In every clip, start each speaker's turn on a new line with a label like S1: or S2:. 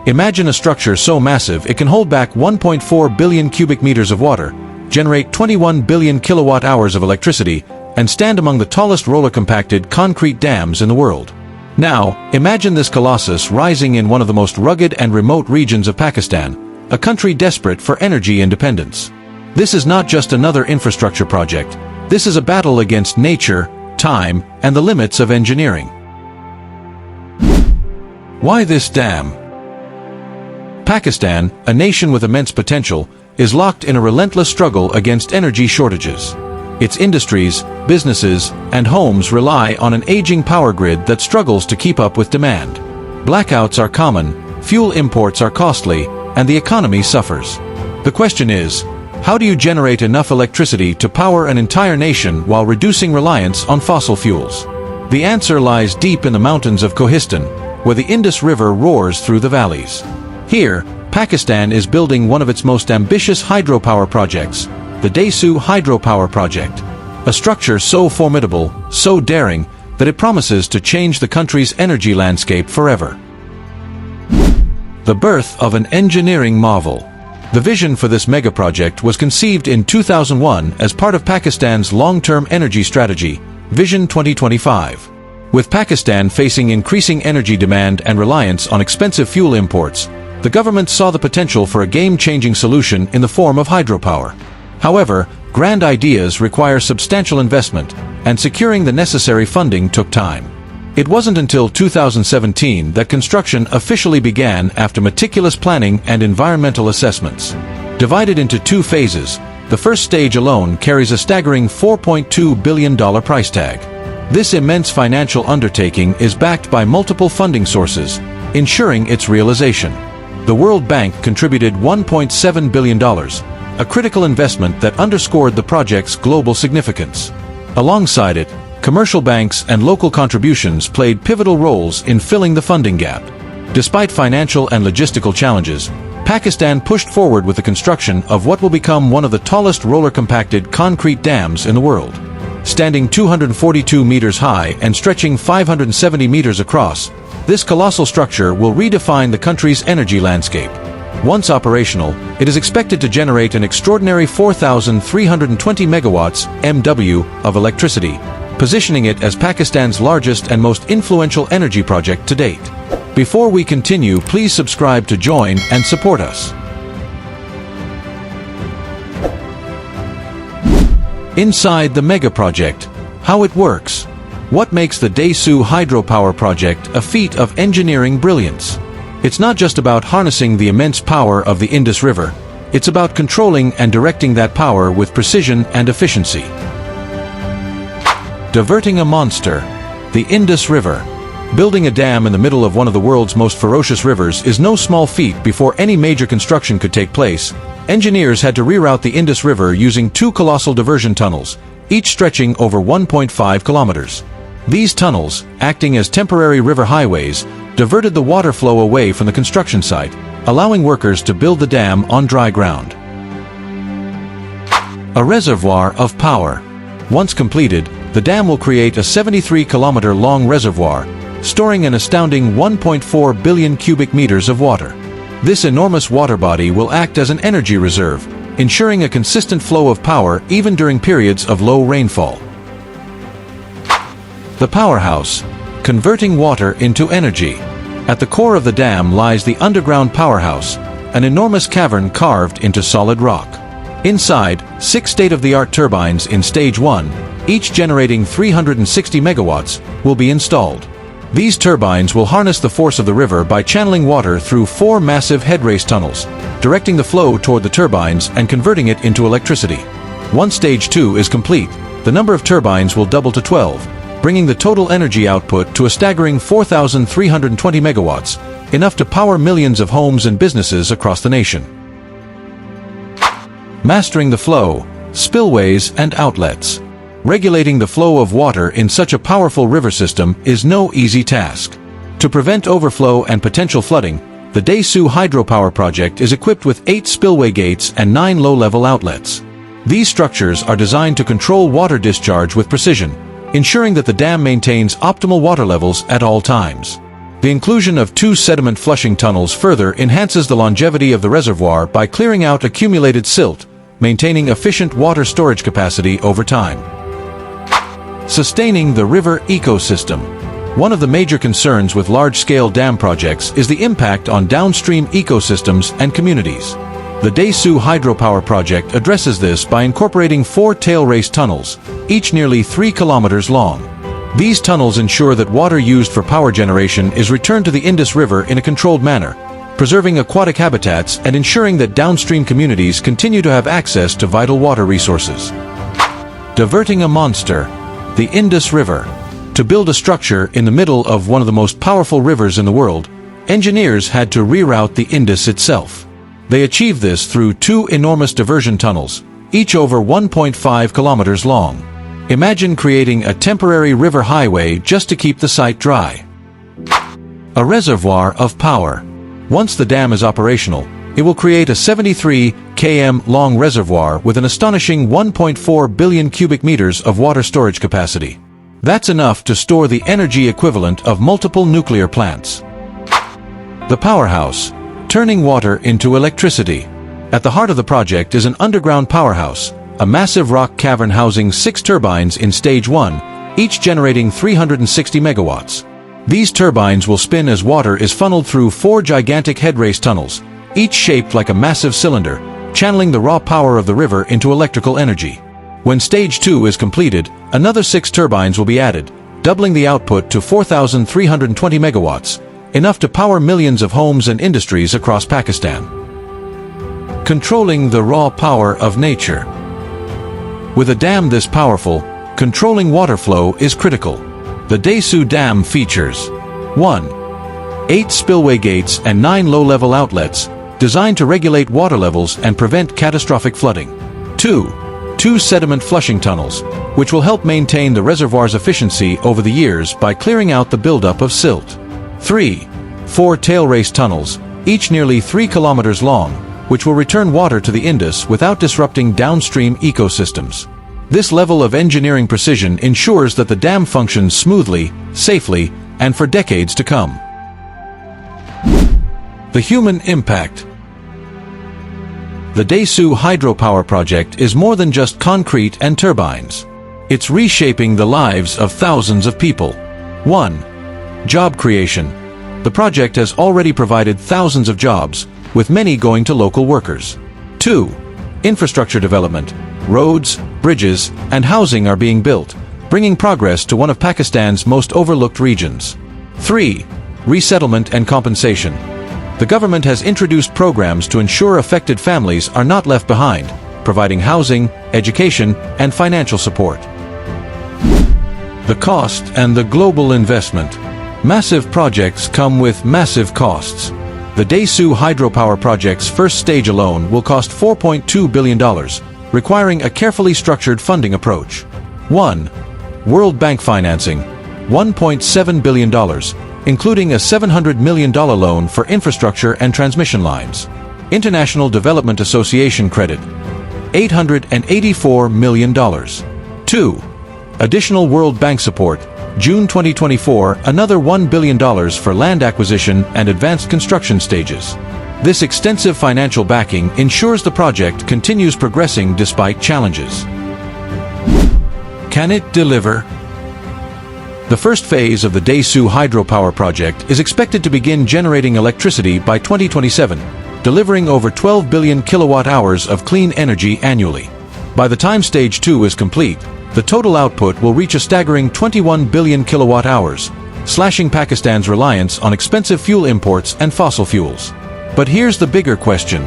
S1: Imagine a structure so massive it can hold back 1.4 billion cubic meters of water, generate 21 billion kilowatt-hours of electricity, and stand among the tallest roller-compacted concrete dams in the world. Now, imagine this colossus rising in one of the most rugged and remote regions of Pakistan, a country desperate for energy independence. This is not just another infrastructure project. This is a battle against nature, time, and the limits of engineering. Why this dam? Pakistan, a nation with immense potential, is locked in a relentless struggle against energy shortages. Its industries, businesses, and homes rely on an aging power grid that struggles to keep up with demand. Blackouts are common, fuel imports are costly, and the economy suffers. The question is, how do you generate enough electricity to power an entire nation while reducing reliance on fossil fuels? The answer lies deep in the mountains of Kohistan, where the Indus River roars through the valleys. Here, Pakistan is building one of its most ambitious hydropower projects, the Desu Hydropower Project. A structure so formidable, so daring, that it promises to change the country's energy landscape forever. The birth of an engineering marvel. The vision for this megaproject was conceived in 2001 as part of Pakistan's long-term energy strategy, Vision 2025. With Pakistan facing increasing energy demand and reliance on expensive fuel imports, the government saw the potential for a game-changing solution in the form of hydropower. However, grand ideas require substantial investment, and securing the necessary funding took time. It wasn't until 2017 that construction officially began after meticulous planning and environmental assessments. Divided into two phases, the first stage alone carries a staggering $4.2 billion price tag. This immense financial undertaking is backed by multiple funding sources, ensuring its realization. The World Bank contributed $1.7 billion, a critical investment that underscored the project's global significance. Alongside it, commercial banks and local contributions played pivotal roles in filling the funding gap. Despite financial and logistical challenges, Pakistan pushed forward with the construction of what will become one of the tallest roller-compacted concrete dams in the world. Standing 242 meters high and stretching 570 meters across, this colossal structure will redefine the country's energy landscape. Once operational, it is expected to generate an extraordinary 4,320 megawatts (MW) of electricity, positioning it as Pakistan's largest and most influential energy project to date. Before we continue, please subscribe to join and support us. Inside the megaproject, how it works. What makes the Desu Hydropower Project a feat of engineering brilliance? It's not just about harnessing the immense power of the Indus River, it's about controlling and directing that power with precision and efficiency. Diverting a monster. The Indus River. Building a dam in the middle of one of the world's most ferocious rivers is no small feat. Before any major construction could take place, engineers had to reroute the Indus River using two colossal diversion tunnels, each stretching over 1.5 kilometers. These tunnels, acting as temporary river highways, diverted the water flow away from the construction site, allowing workers to build the dam on dry ground. A reservoir of power. Once completed, the dam will create a 73-kilometer-long reservoir, storing an astounding 1.4 billion cubic meters of water. This enormous water body will act as an energy reserve, ensuring a consistent flow of power even during periods of low rainfall. The powerhouse. Converting water into energy. At the core of the dam lies the underground powerhouse, an enormous cavern carved into solid rock. Inside, 6 state-of-the-art turbines in Stage 1, each generating 360 megawatts, will be installed. These turbines will harness the force of the river by channeling water through 4 massive headrace tunnels, directing the flow toward the turbines and converting it into electricity. Once Stage 2 is complete, the number of turbines will double to 12, bringing the total energy output to a staggering 4,320 megawatts, enough to power millions of homes and businesses across the nation. Mastering the flow, spillways and outlets. Regulating the flow of water in such a powerful river system is no easy task. To prevent overflow and potential flooding, the Desu Hydropower Project is equipped with 8 spillway gates and 9 low-level outlets. These structures are designed to control water discharge with precision, ensuring that the dam maintains optimal water levels at all times. The inclusion of 2 sediment flushing tunnels further enhances the longevity of the reservoir by clearing out accumulated silt, maintaining efficient water storage capacity over time. Sustaining the river ecosystem. One of the major concerns with large-scale dam projects is the impact on downstream ecosystems and communities. The Desu hydropower project addresses this by incorporating 4 tail race tunnels, each nearly 3 kilometers long. These tunnels ensure that water used for power generation is returned to the Indus River in a controlled manner, preserving aquatic habitats and ensuring that downstream communities continue to have access to vital water resources. Diverting a monster, the Indus River. To build a structure in the middle of one of the most powerful rivers in the world, engineers had to reroute the Indus itself. They achieved this through 2 enormous diversion tunnels, each over 1.5 kilometers long. Imagine creating a temporary river highway just to keep the site dry. A reservoir of power. Once the dam is operational, it will create a 73 km long reservoir with an astonishing 1.4 billion cubic meters of water storage capacity. That's enough to store the energy equivalent of multiple nuclear plants. The powerhouse, turning water into electricity. At the heart of the project is an underground powerhouse, a massive rock cavern housing 6 turbines in Stage 1, each generating 360 megawatts. These turbines will spin as water is funneled through 4 gigantic headrace tunnels, each shaped like a massive cylinder, channeling the raw power of the river into electrical energy. When Stage 2 is completed, another 6 turbines will be added, doubling the output to 4,320 megawatts, enough to power millions of homes and industries across Pakistan. Controlling the raw power of nature. With a dam this powerful, controlling water flow is critical. The Desu Dam features 1. 8 spillway gates and 9 low-level outlets, designed to regulate water levels and prevent catastrophic flooding. 2 sediment flushing tunnels, which will help maintain the reservoir's efficiency over the years by clearing out the buildup of silt. 3. 4 tail race tunnels, each nearly 3 kilometers long, which will return water to the Indus without disrupting downstream ecosystems. This level of engineering precision ensures that the dam functions smoothly, safely, and for decades to come. The human impact. The Desu hydropower project is more than just concrete and turbines. It's reshaping the lives of thousands of people. 1. Job creation. The project has already provided thousands of jobs, with many going to local workers. 2. Infrastructure development. Roads, bridges, and housing are being built, bringing progress to one of Pakistan's most overlooked regions. 3. Resettlement and compensation. The government has introduced programs to ensure affected families are not left behind, providing housing, education, and financial support. The cost and the global investment. Massive projects come with massive costs. The Desu hydropower project's first stage alone will cost $4.2 billion, requiring a carefully structured funding approach. 1. World Bank financing, $1.7 billion, including a $700 million loan for infrastructure and transmission lines. International Development Association credit, $884 million. 2. Additional World Bank support, June 2024, another $1 billion for land acquisition and advanced construction stages. This extensive financial backing ensures the project continues progressing despite challenges. Can it deliver? The first phase of the Desu hydropower project is expected to begin generating electricity by 2027, delivering over 12 billion kilowatt-hours of clean energy annually. By the time Stage 2 is complete, the total output will reach a staggering 21 billion kilowatt-hours, slashing Pakistan's reliance on expensive fuel imports and fossil fuels. But here's the bigger question.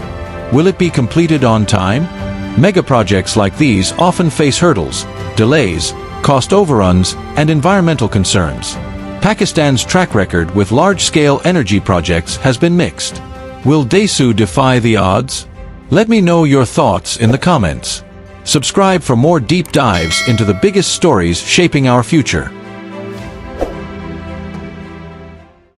S1: Will it be completed on time? Megaprojects like these often face hurdles, delays, cost overruns, and environmental concerns. Pakistan's track record with large-scale energy projects has been mixed. Will Desu defy the odds? Let me know your thoughts in the comments. Subscribe for more deep dives into the biggest stories shaping our future.